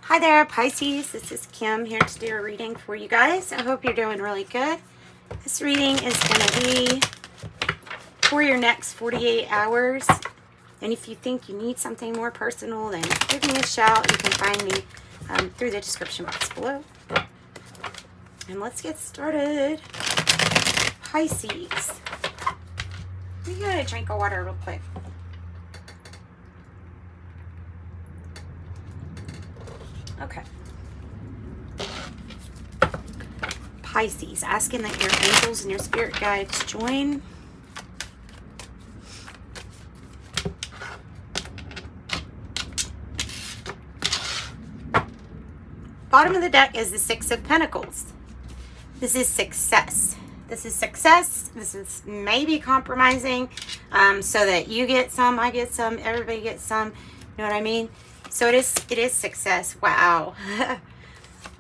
Hi there, Pisces. This is Kim here to do a reading for you guys. I hope you're doing really good. This reading is going to be for your next 48 hours. And if you think you need something more personal, then give me a shout. You can find me through the description box below. And let's get started. Pisces. Let me get a drink of water real quick. Okay. Pisces, asking that your angels and your spirit guides join. Bottom of the deck is the Six of Pentacles. This is success. This is success. This is maybe compromising so that you get some, I get some, everybody gets some. You know what I mean? So it is success. Wow.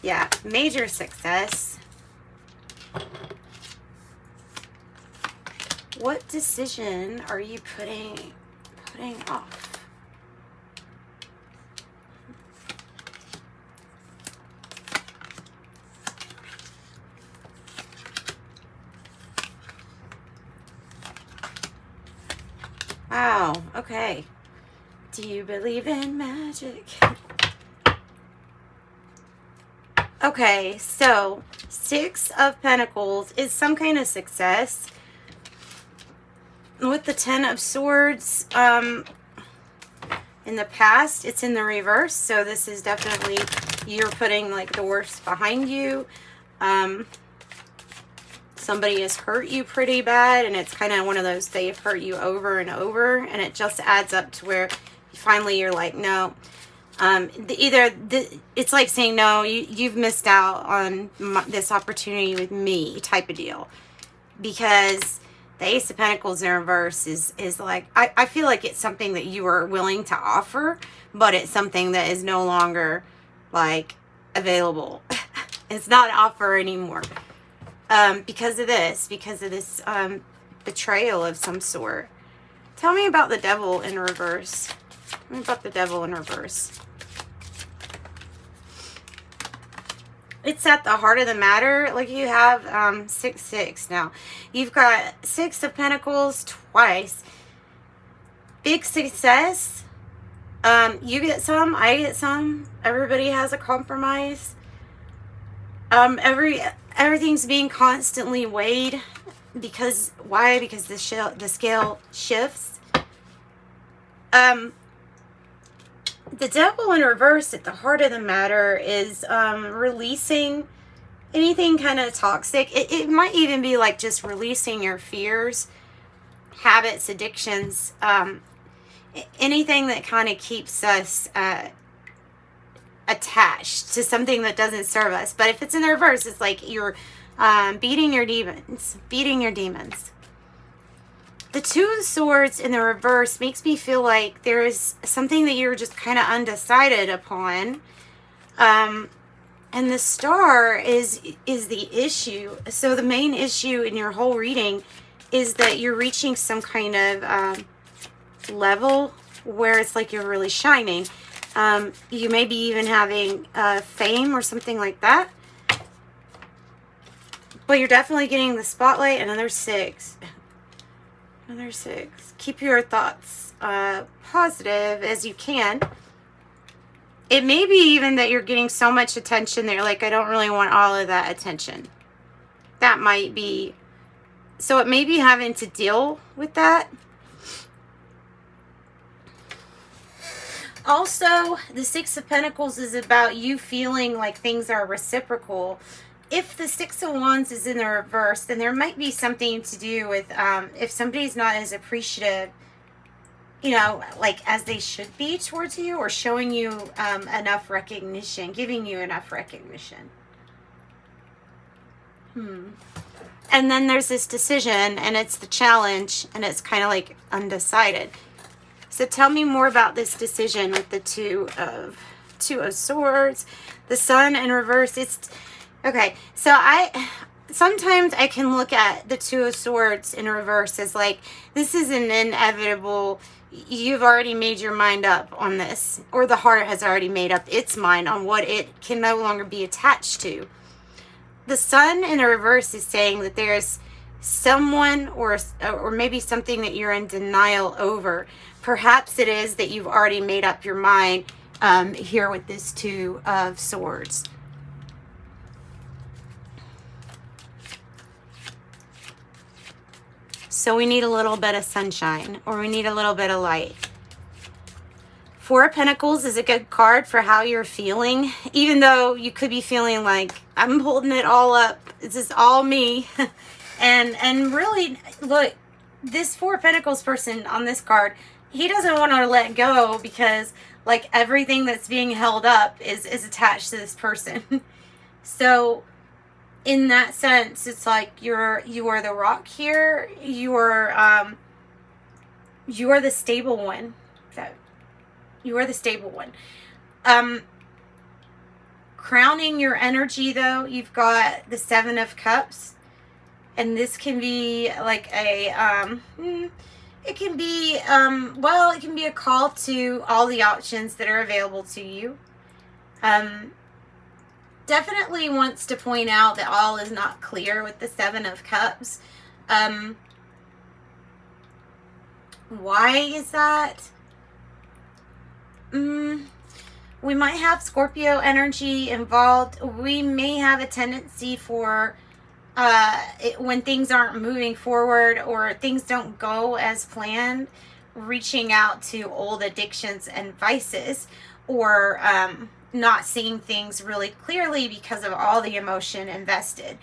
Yeah, major success. What decision are you putting off? Wow, okay. Do you believe in magic? Okay, so Six of Pentacles is some kind of success. With the Ten of Swords, in the past, it's in the reverse. So this is definitely, you're putting like the worst behind you. Somebody has hurt you pretty bad, and it's kind of one of those, they've hurt you over and over, and it just adds up to where finally you're like, no. It's like saying, no, you've missed out on this opportunity with me type of deal. Because the Ace of Pentacles in reverse is like, I feel like it's something that you were willing to offer, but it's something that is no longer like available. It's not an offer anymore. Because of this betrayal of some sort. Tell me about the Devil in reverse. Tell me about the Devil in reverse. It's at the heart of the matter. Like you have 6-6 now. You've got Six of Pentacles twice. Big success. You get some, I get some. Everybody has a compromise. Everything's being constantly weighed. Because why? Because the scale shifts. The Devil in reverse at the heart of the matter is releasing anything kind of toxic. It might even be like just releasing your fears, habits, addictions, anything that kind of keeps us attached to something that doesn't serve us. But if it's in the reverse, it's like you're beating your demons. The Two of Swords in the reverse makes me feel like there is something that you're just kind of undecided upon. And the Star is the issue. So the main issue in your whole reading is that you're reaching some kind of level where it's like you're really shining. You may be even having fame or something like that. But you're definitely getting the spotlight. Another 6. Another 6. Keep your thoughts positive as you can. It may be even that you're getting so much attention that you're like, I don't really want all of that attention. That might be. So it may be having to deal with that. Also, the Six of Pentacles is about you feeling like things are reciprocal. If the Six of Wands is in the reverse, then there might be something to do with if somebody's not as appreciative, you know, like as they should be towards you, or showing you enough recognition, giving you enough recognition. And then there's this decision, and it's the challenge, and it's kind of like undecided. So tell me more about this decision with the Two of Swords, the Sun in reverse. Okay, so sometimes I can look at the Two of Swords in reverse as like, this is an inevitable you've already made your mind up on this, or the heart has already made up its mind on what it can no longer be attached to. The sun in the reverse is saying that there's someone or maybe something that you're in denial over. Perhaps it is that you've already made up your mind here with this Two of Swords. So we need a little bit of sunshine, or we need a little bit of light. Four of Pentacles is a good card for how you're feeling, even though you could be feeling like, I'm holding it all up. This is all me. and really, look, this Four of Pentacles person on this card, he doesn't want to let go because, like, everything that's being held up is attached to this person. So in that sense, it's like you are the rock here. You are the stable one. You are the stable one. Crowning your energy, though, you've got the Seven of Cups, and this can be like a it can be well, it can be a call to all the options that are available to you. Definitely wants to point out that all is not clear with the Seven of Cups. Why is that? We might have Scorpio energy involved. We may have a tendency for when things aren't moving forward or things don't go as planned, reaching out to old addictions and vices, or not seeing things really clearly because of all the emotion invested.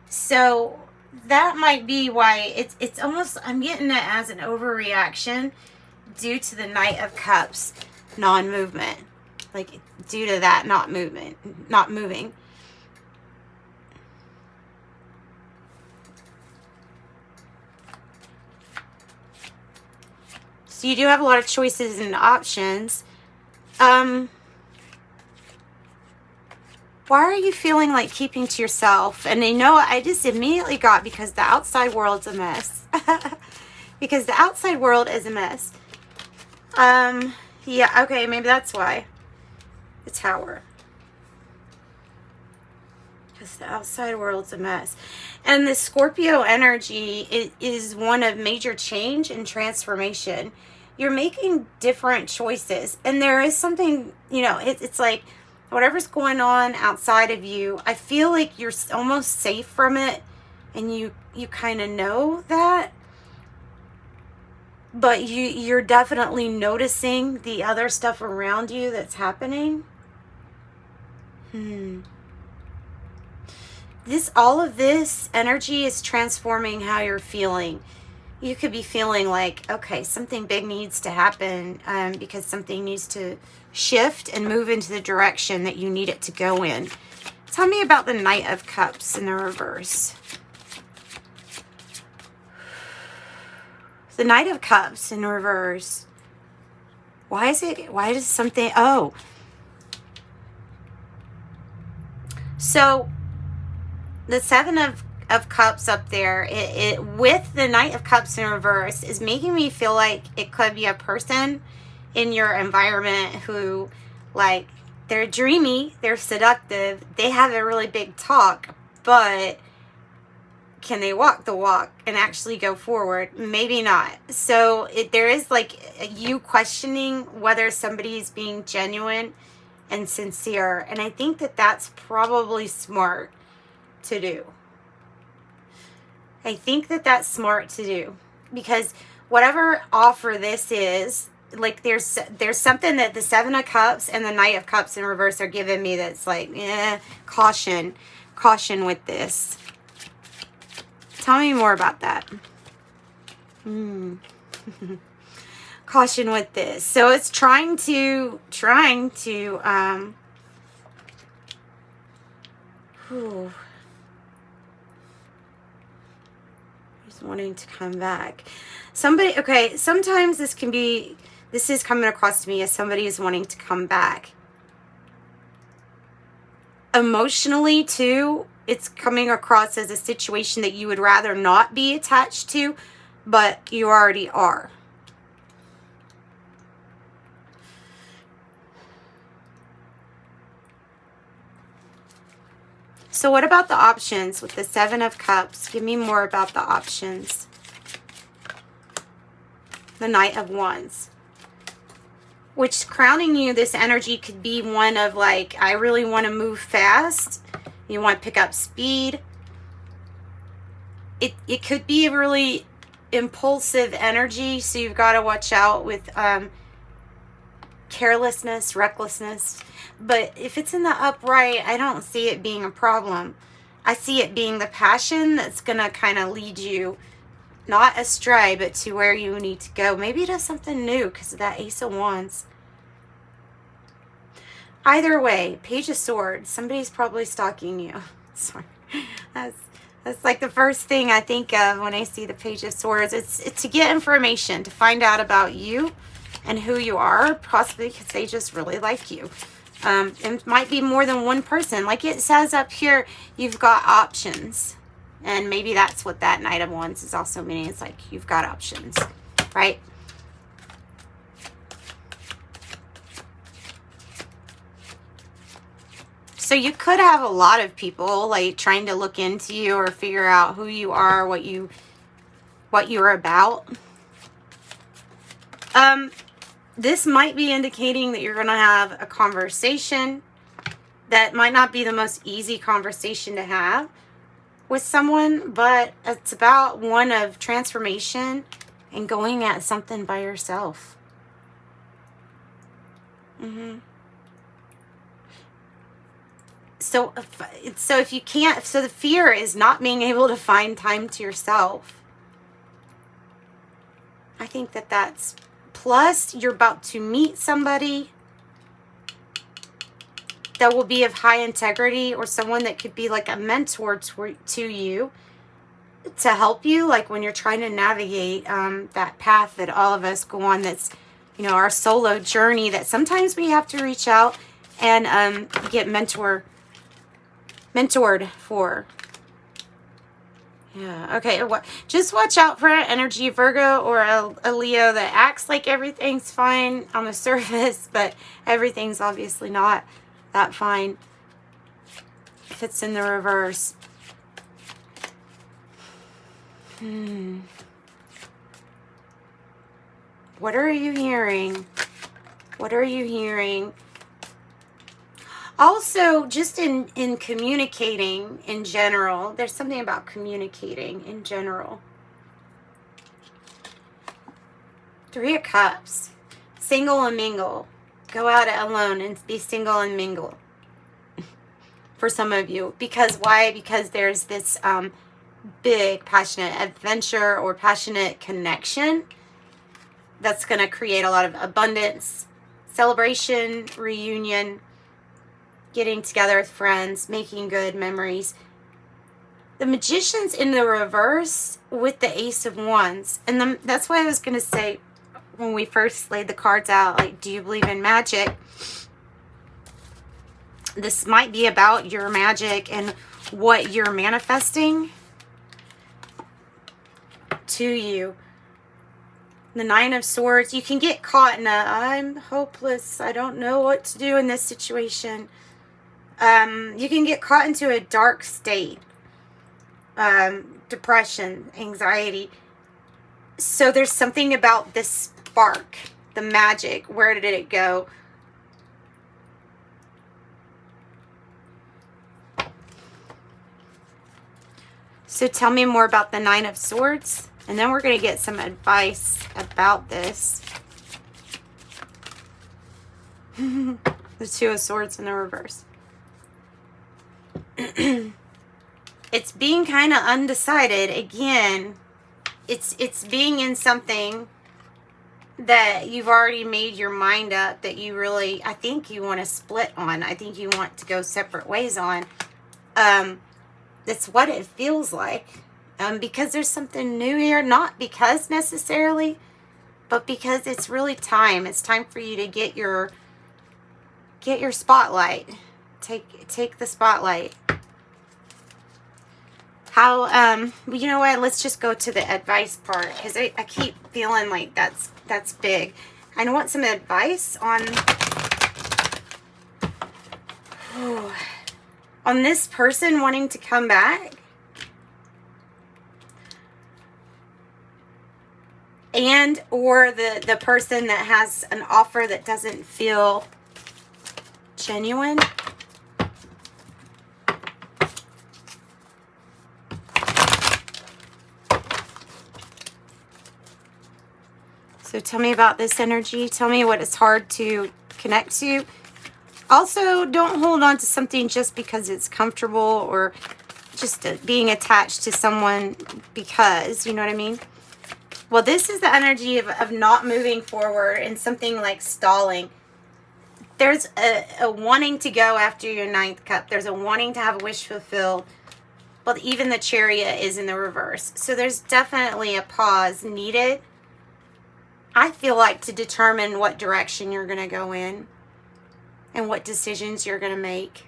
So that might be why it's almost, I'm getting it as an overreaction due to the Knight of Cups non-movement. Like, due to that not moving. So you do have a lot of choices and options. Why are you feeling like keeping to yourself? And I know I just immediately got because the outside world's a mess. Because the outside world is a mess. Yeah, okay, maybe that's why. The Tower. Because the outside world's a mess. And the Scorpio energy is one of major change and transformation. You're making different choices. And there is something, you know, it's like whatever's going on outside of you, I feel like you're almost safe from it. And you kind of know that. But you're definitely noticing the other stuff around you that's happening. All of this energy is transforming how you're feeling. You could be feeling like, okay, something big needs to happen because something needs to shift and move into the direction that you need it to go in. Tell me about the Knight of Cups in the reverse. The Knight of Cups in reverse. Why does something, oh. So, the Seven of Cups up there, it with the Knight of Cups in reverse, is making me feel like it could be a person in your environment who, like, they're dreamy, they're seductive, they have a really big talk, but can they walk the walk and actually go forward? Maybe not. So there is like you questioning whether somebody is being genuine and sincere. And I think that that's probably smart to do. I think that that's smart to do. Because whatever offer this is, like there's something that the Seven of Cups and the Knight of Cups in reverse are giving me that's like, caution with this. Tell me more about that. Caution with this. So it's trying to he's wanting to come back. Okay, sometimes this is coming across to me as somebody is wanting to come back. Emotionally too, it's coming across as a situation that you would rather not be attached to, but you already are. So what about the options with the Seven of Cups? Give me more about the options. The Knight of Wands. Which crowning you, this energy could be one of like, I really want to move fast. You want to pick up speed. It could be a really impulsive energy, so you've got to watch out with carelessness, recklessness. But if it's in the upright, I don't see it being a problem. I see it being the passion that's going to kind of lead you not astray, but to where you need to go. Maybe to something new because of that Ace of Wands. Either way, Page of Swords. Somebody's probably stalking you. Sorry. That's like the first thing I think of when I see the Page of Swords. It's to get information, to find out about you and who you are, possibly because they just really like you. It might be more than one person. Like it says up here, you've got options. And maybe that's what that Knight of Wands is also meaning. It's like you've got options, right? So you could have a lot of people like trying to look into you or figure out who you are, what you're about. This might be indicating that you're going to have a conversation that might not be the most easy conversation to have with someone, but it's about one of transformation and going at something by yourself. So if you can't, so the fear is not being able to find time to yourself. I think that's, plus you're about to meet somebody that will be of high integrity, or someone that could be like a mentor to you to help you, like when you're trying to navigate that path that all of us go on, that's, you know, our solo journey, that sometimes we have to reach out and get mentored for. Yeah, okay. Just watch out for an energy Virgo or a Leo that acts like everything's fine on the surface, but everything's obviously not that fine if it's in the reverse. What are you hearing? What are you hearing? Also, just in communicating in general, there's something about communicating in general. Three of Cups. Single and mingle. Go out alone and be single and mingle. For some of you. Because why? Because there's this big passionate adventure or passionate connection that's going to create a lot of abundance, celebration, reunion, getting together with friends, making good memories. The Magician's in the reverse with the Ace of Wands. And that's why I was going to say, when we first laid the cards out, like, do you believe in magic? This might be about your magic and what you're manifesting to you. The Nine of Swords. You can get caught in a, I'm hopeless, I don't know what to do in this situation. You can get caught into a dark state. Depression, anxiety. So there's something about this spark, the magic. Where did it go? So tell me more about the Nine of Swords. And then we're going to get some advice about this. The Two of Swords in the reverse. It's being kind of undecided. Again, it's being in something that you've already made your mind up that you really, I think you want to split on. I think you want to go separate ways on. That's what it feels like. Because there's something new here. Not because necessarily, but because it's really time. It's time for you to get your spotlight. Take the spotlight. How, you know what, let's just go to the advice part, because I keep feeling like that's big. I want some advice on on this person wanting to come back. And or the person that has an offer that doesn't feel genuine. So tell me about this energy. Tell me what it's hard to connect to. Also, don't hold on to something just because it's comfortable or just being attached to someone because, you know what I mean? Well, this is the energy of not moving forward and something like stalling. There's a wanting to go after your 9th cup. There's a wanting to have a wish fulfilled. But even the Chariot is in the reverse. So there's definitely a pause needed, I feel like, to determine what direction you're going to go in and what decisions you're going to make.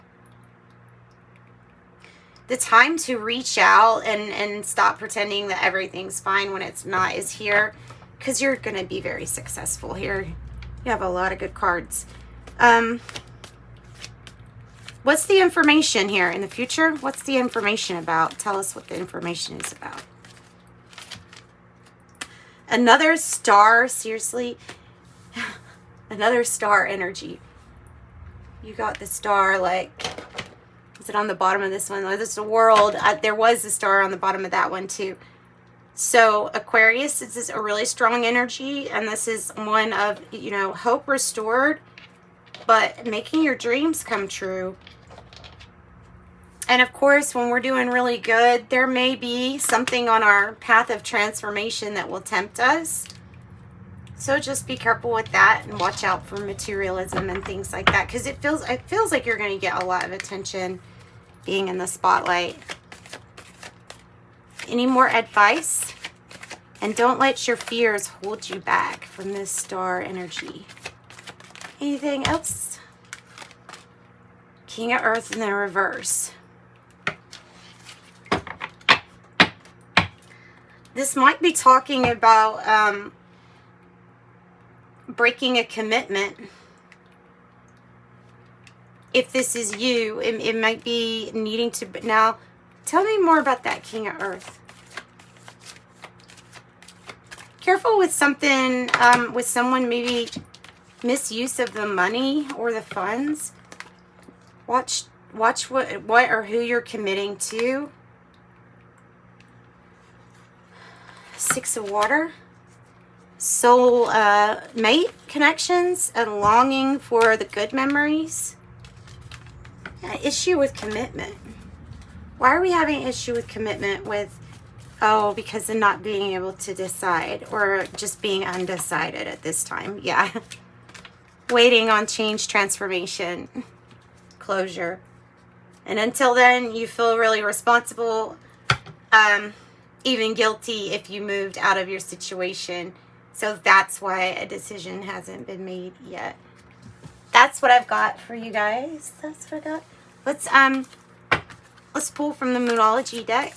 The time to reach out and stop pretending that everything's fine when it's not is here, because you're going to be very successful here. You have a lot of good cards. What's the information here in the future? What's the information about? Tell us what the information is about. Another star, seriously. Another star energy. You got the star, like, is it on the bottom of this one? Oh, this is the world. There was a star on the bottom of that one too. So Aquarius, this is a really strong energy, and this is one of, you know, hope restored, but making your dreams come true. And of course, when we're doing really good, there may be something on our path of transformation that will tempt us. So just be careful with that and watch out for materialism and things like that, because it feels like you're going to get a lot of attention being in the spotlight. Any more advice? And don't let your fears hold you back from this star energy. Anything else? King of Earth in the reverse. This might be talking about breaking a commitment. If this is you, it might be needing to... Now, tell me more about that King of Earth. Careful with something, with someone maybe misuse of the money or the funds. Watch what or who you're committing to. Six of Water. Soul mate connections and longing for the good memories. Issue with commitment. Why are we having issue with commitment with, oh, because of not being able to decide or just being undecided at this time? Yeah. Waiting on change, transformation, closure. And until then, you feel really responsible, even guilty if you moved out of your situation. So that's why a decision hasn't been made yet. That's what I've got for you guys. That's what I got. Let's pull from the Moonology deck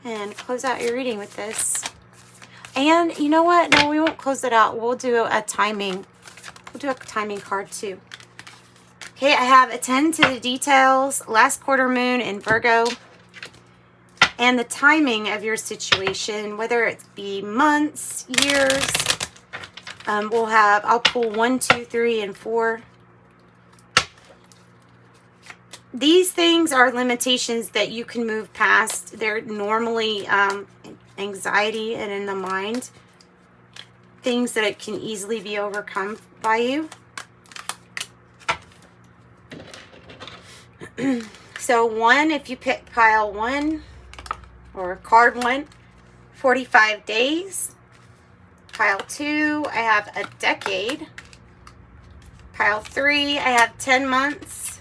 and close out your reading with this. And you know what? No, we won't close it out. We'll do a timing. We'll do a timing card too. Okay, I have attend to the details, last quarter moon in Virgo, and the timing of your situation, whether it be months, years. I'll pull 1, 2, 3, and 4. These things are limitations that you can move past. They're normally anxiety and in the mind. Things that it can easily be overcome by you. So 1, if you pick pile 1 or card 1, 45 days. Pile 2, I have a decade. Pile 3, I have 10 months.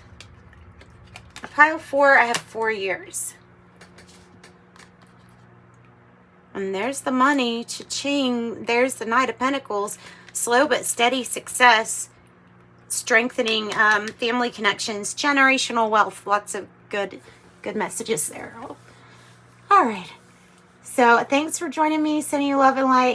Pile 4, I have 4 years. And there's the money, cha-ching. There's the Knight of Pentacles. Slow but steady success. Strengthening family connections, generational wealth. Lots of good messages there. All right. So thanks for joining me. Sending you love and light.